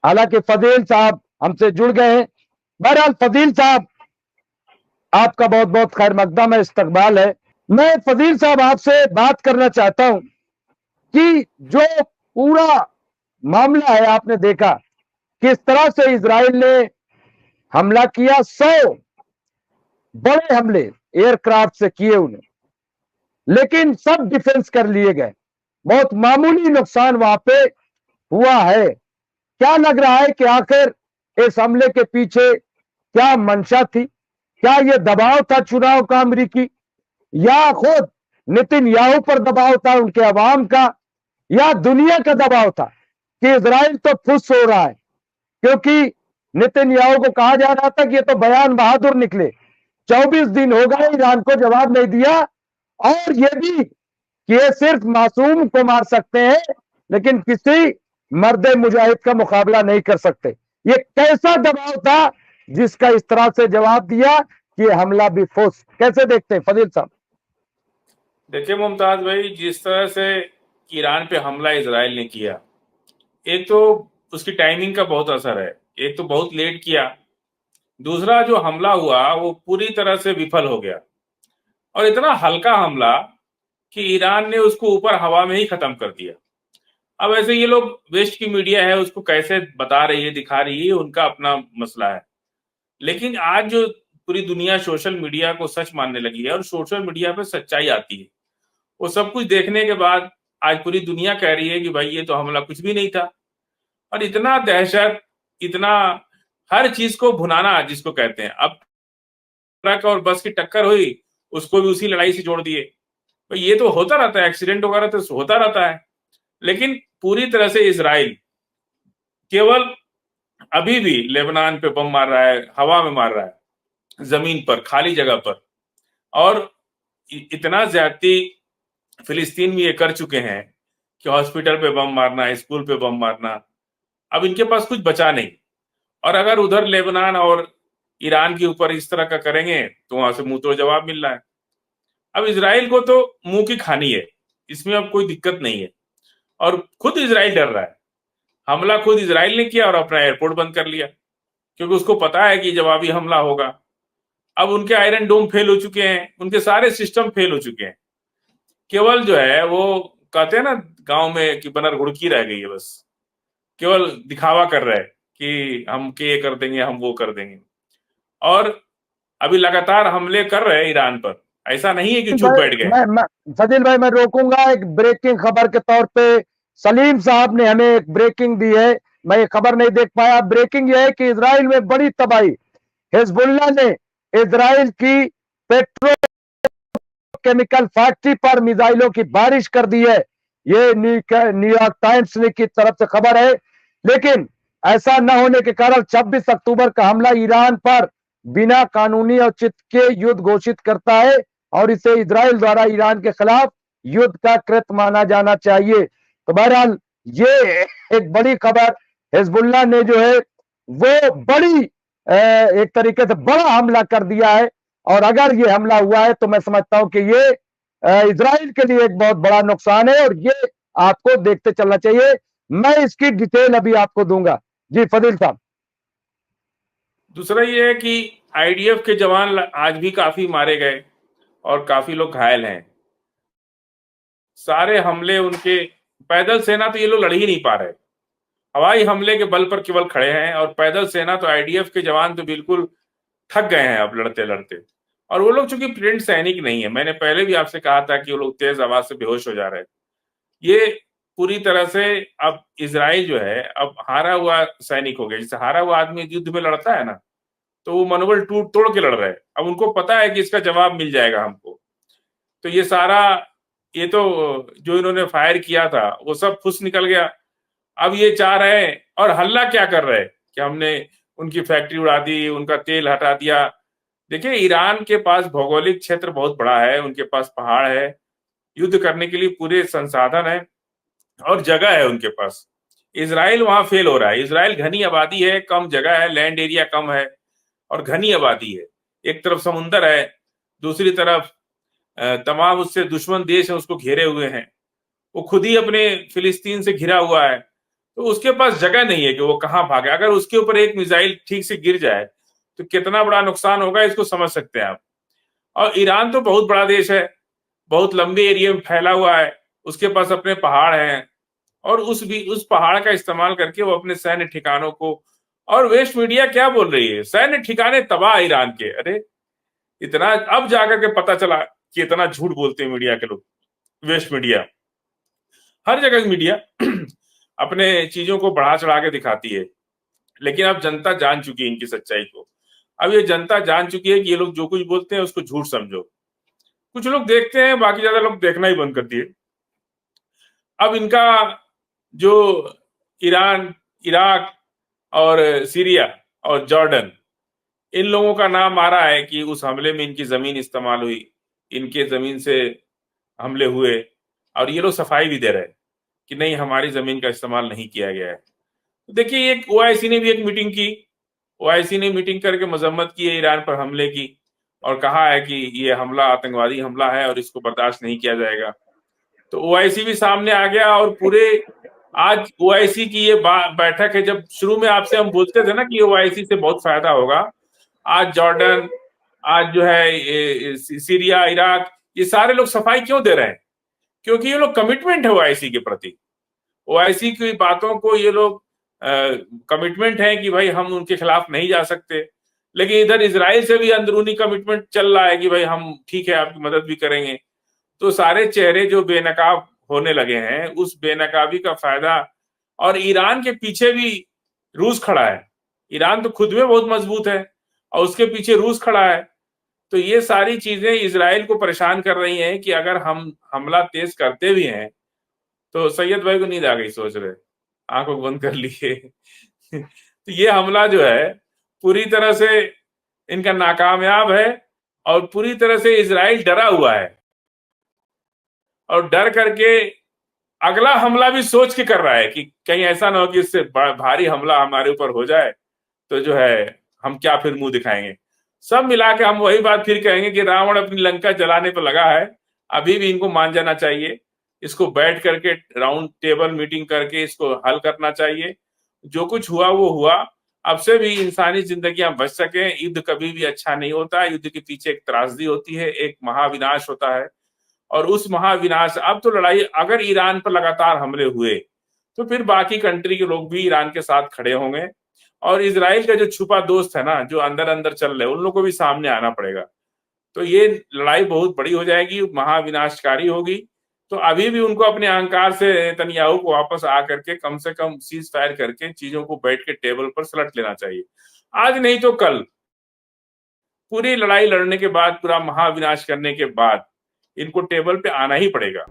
हालांकि फजील साहब हमसे जुड़ गए हैं। बहरहाल फजील साहब, आपका बहुत बहुत खैर मकदम है, इस्तकबाल है। मैं फजील साहब आपसे बात करना चाहता हूं कि जो पूरा मामला है, आपने देखा किस तरह से इजराइल ने हमला किया। 100 बड़े हमले एयरक्राफ्ट से किए उन्हें, लेकिन सब डिफेंस कर लिए गए। बहुत मामूली नुकसान वहां पे हुआ है। क्या लग रहा है कि आखिर इस हमले के पीछे क्या मंशा थी? क्या यह दबाव था चुनाव का अमरीकी, या खुद नितिन याहू पर दबाव था उनके अवाम का, या दुनिया का दबाव था कि इजराइल तो फुस हो रहा है? क्योंकि नितिन याहू को कहा जा रहा था कि ये तो बयान बहादुर निकले, 24 दिन हो गए ईरान को जवाब नहीं दिया, और ये भी कि ये सिर्फ मासूम को मार सकते हैं लेकिन किसी मर्द मुजाहिद का मुकाबला नहीं कर सकते। ये कैसा दबाव था जिसका इस तरह से जवाब दिया कि ये हमला भी फुस? कैसे देखते हैं फजील साहब? देखिए मुमताज भाई, जिस तरह से ईरान पे हमला इजराइल ने किया, एक तो उसकी टाइमिंग का बहुत असर है। एक तो बहुत लेट किया, दूसरा जो हमला हुआ वो पूरी तरह से विफल हो गया, और इतना हल्का हमला कि ईरान ने उसको ऊपर हवा में ही खत्म कर दिया। अब ऐसे ये लोग, वेस्ट की मीडिया है, उसको कैसे बता रही है, दिखा रही है, उनका अपना मसला है। लेकिन आज जो पूरी दुनिया सोशल मीडिया को सच मानने लगी है और सोशल मीडिया पे सच्चाई आती है, वो सब कुछ देखने के बाद आज पूरी दुनिया कह रही है कि भाई ये तो हमला कुछ भी नहीं था। और इतना दहशत, इतना हर चीज को भुनाना जिसको कहते हैं। अब ट्रक और बस की टक्कर हुई, उसको भी उसी लड़ाई से जोड़ दिए। भाई ये तो होता रहता है, एक्सीडेंट वगैरह तो होता रहता है। लेकिन पूरी तरह से इसराइल केवल अभी भी लेबनान पे बम मार रहा है, हवा में मार रहा है, जमीन पर, खाली जगह पर। और इतना ज्यादती फिलिस्तीन में ये कर चुके हैं कि हॉस्पिटल पे बम मारना, स्कूल पे बम मारना, अब इनके पास कुछ बचा नहीं। और अगर उधर लेबनान और ईरान के ऊपर इस तरह का करेंगे तो वहां से मुंह तोड़ जवाब मिल रहा है। अब इसराइल को तो मुंह की खानी है, इसमें अब कोई दिक्कत नहीं है। और खुद इसराइल डर रहा है। हमला खुद इसराइल ने किया और अपना एयरपोर्ट बंद कर लिया, क्योंकि उसको पता है कि जवाबी हमला होगा। अब उनके आयरन डोम फेल हो चुके हैं, उनके सारे सिस्टम फेल हो चुके हैं। केवल जो है वो कहते हैं ना गांव में कि बनर घुड़की रह गई है, बस केवल दिखावा कर रहे हैं कि हम के कर देंगे, हम वो कर देंगे। और अभी लगातार हमले कर रहे हैं ईरान पर, ऐसा नहीं है कि चुप बैठ गए। मैं फजील भाई, मैं रोकूंगा। एक ब्रेकिंग खबर के तौर पे सलीम साहब ने हमें एक ब्रेकिंग दी है, मैं ये खबर नहीं देख पाया। ब्रेकिंग यह है कि इसराइल में बड़ी तबाही, हिजबुल्लाह ने इसराइल की पेट्रोकेमिकल फैक्ट्री पर मिसाइलों की बारिश कर दी है। ये न्यूयॉर्क टाइम्स की तरफ से खबर है। लेकिन ऐसा न होने के कारण 26 अक्टूबर का हमला ईरान पर बिना कानूनी औचित्य के युद्ध घोषित करता है, और इसे इसराइल द्वारा ईरान के खिलाफ युद्ध का कृत्य माना जाना चाहिए। तो बहरहाल ये एक बड़ी खबर, हिजबुल्लाह ने जो है वो बड़ी एक तरीके से बड़ा हमला कर दिया है। और अगर ये हमला हुआ है तो मैं समझता हूं कि ये इसराइल के लिए एक बहुत बड़ा नुकसान है, और ये आपको देखते चलना चाहिए। मैं इसकी डिटेल अभी आपको दूंगा। जी फजील साहब। दूसरा ये है कि आईडीएफ के जवान आज भी काफी मारे गए और काफी लोग घायल हैं। सारे हमले उनके, पैदल सेना तो ये लोग लड़ ही नहीं पा रहे, हवाई हमले के बल पर केवल खड़े हैं। और पैदल सेना तो आईडीएफ के जवान तो बिल्कुल थक गए हैं अब लड़ते लड़ते। और वो लोग चूंकि ट्रेंड सैनिक नहीं है, मैंने पहले भी आपसे कहा था कि वो लोग तेज आवाज से बेहोश हो जा रहे हैं। ये पूरी तरह से अब इसराइल जो है अब हारा हुआ सैनिक हो गया। जैसे हारा हुआ आदमी युद्ध में लड़ता है ना, तो वो मनोबल टूट तोड़ के लड़ रहे हैं। अब उनको पता है कि इसका जवाब मिल जाएगा हमको। तो ये सारा, ये तो जो इन्होंने फायर किया था वो सब फुस निकल गया। अब ये चाह रहे हैं, और हल्ला क्या कर रहे हैं कि हमने उनकी फैक्ट्री उड़ा दी, उनका तेल हटा दिया। देखिए ईरान के पास भौगोलिक क्षेत्र बहुत बड़ा है, उनके पास पहाड़ है, युद्ध करने के लिए पूरे संसाधन है और जगह है उनके पास। इसराइल वहां फेल हो रहा है। इसराइल घनी आबादी है, कम जगह है, लैंड एरिया कम है और घनी आबादी है। एक तरफ समुंदर है, दूसरी तरफ तमाम उससे दुश्मन देश है उसको घेरे हुए हैं। वो खुद ही अपने फिलिस्तीन से घिरा हुआ है। तो उसके पास जगह नहीं है कि वो कहां भागे। अगर उसके ऊपर एक मिसाइल ठीक से गिर जाए तो कितना बड़ा नुकसान होगा, इसको समझ सकते हैं आप। और ईरान तो बहुत बड़ा देश है, बहुत लंबे एरिया में फैला हुआ है, उसके पास अपने पहाड़ हैं, और उस पहाड़ का इस्तेमाल करके वो अपने सैन्य ठिकानों को, और वेस्ट मीडिया क्या बोल रही है, सैन्य ठिकाने तबाह ईरान के। अरे इतना अब जाकर के पता चला कि इतना झूठ बोलते हैं मीडिया के लोग। वेस्ट मीडिया, हर जगह मीडिया अपने चीजों को बढ़ा चढ़ा के दिखाती है, लेकिन अब जनता जान चुकी है इनकी सच्चाई को। अब ये जनता जान चुकी है कि ये लोग जो कुछ बोलते हैं उसको झूठ समझो। कुछ लोग देखते हैं, बाकी ज्यादा लोग देखना ही बंद कर दिए। अब इनका जो ईरान, इराक और सीरिया और जॉर्डन, इन लोगों का नाम आ रहा है कि उस हमले में इनकी जमीन इस्तेमाल हुई, इनके जमीन से हमले हुए, और ये लोग सफाई भी दे रहे हैं कि नहीं, हमारी जमीन का इस्तेमाल नहीं किया गया है। तो देखिए, एक ओआईसी ने भी एक मीटिंग की, ओआईसी ने मीटिंग करके मजम्मत की है ईरान पर हमले की, और कहा है कि ये हमला आतंकवादी हमला है और इसको बर्दाश्त नहीं किया जाएगा। तो ओआईसी भी सामने आ गया, और पूरे आज ओआईसी की ये बैठक है। जब शुरू में आपसे हम बोलते थे ना कि ओआईसी से बहुत फायदा होगा, आज जॉर्डन, आज जो है सीरिया, इराक, ये सारे लोग सफाई क्यों दे रहे हैं? क्योंकि ये लोग कमिटमेंट है ओआईसी के प्रति, ओआईसी की बातों को ये लोग कमिटमेंट है कि भाई हम उनके खिलाफ नहीं जा सकते। लेकिन इधर इजराइल से भी अंदरूनी कमिटमेंट चल रहा है कि भाई हम ठीक है, आपकी मदद भी करेंगे। तो सारे चेहरे जो बेनकाब होने लगे हैं, उस बेनकाबी का फायदा, और ईरान के पीछे भी रूस खड़ा है। ईरान तो खुद में बहुत मजबूत है और उसके पीछे रूस खड़ा है। तो ये सारी चीजें इजराइल को परेशान कर रही हैं कि अगर हम हमला तेज करते भी हैं तो सैयद भाई को नींद आ गई, सोच रहे, आंखों बंद कर लिए तो ये हमला जो है पूरी तरह से इनका नाकामयाब है, और पूरी तरह से इजराइल डरा हुआ है, और डर करके अगला हमला भी सोच के कर रहा है कि कहीं ऐसा ना हो कि इससे भारी हमला हमारे ऊपर हो जाए तो जो है हम क्या फिर मुंह दिखाएंगे। सब मिला के हम वही बात फिर कहेंगे कि रावण अपनी लंका जलाने पर लगा है। अभी भी इनको मान जाना चाहिए, इसको बैठ करके राउंड टेबल मीटिंग करके इसको हल करना चाहिए। जो कुछ हुआ वो हुआ, अब से भी इंसानी जिंदगियां बच सके। युद्ध कभी भी अच्छा नहीं होता, युद्ध के पीछे एक त्रासदी होती है, एक महाविनाश होता है, और उस महाविनाश, अब तो लड़ाई अगर ईरान पर लगातार हमले हुए तो फिर बाकी कंट्री के लोग भी ईरान के साथ खड़े होंगे, और इजराइल का जो छुपा दोस्त है ना, जो अंदर अंदर चल रहे हैं, उन लोगों को भी सामने आना पड़ेगा। तो ये लड़ाई बहुत बड़ी हो जाएगी, महाविनाशकारी होगी। तो अभी भी उनको अपने अहंकार से नेतन्याहू को वापस आकर के कम से कम सीज फायर करके चीजों को बैठ के टेबल पर सलट लेना चाहिए। आज नहीं तो कल, पूरी लड़ाई लड़ने के बाद, पूरा महाविनाश करने के बाद इनको टेबल पे आना ही पड़ेगा।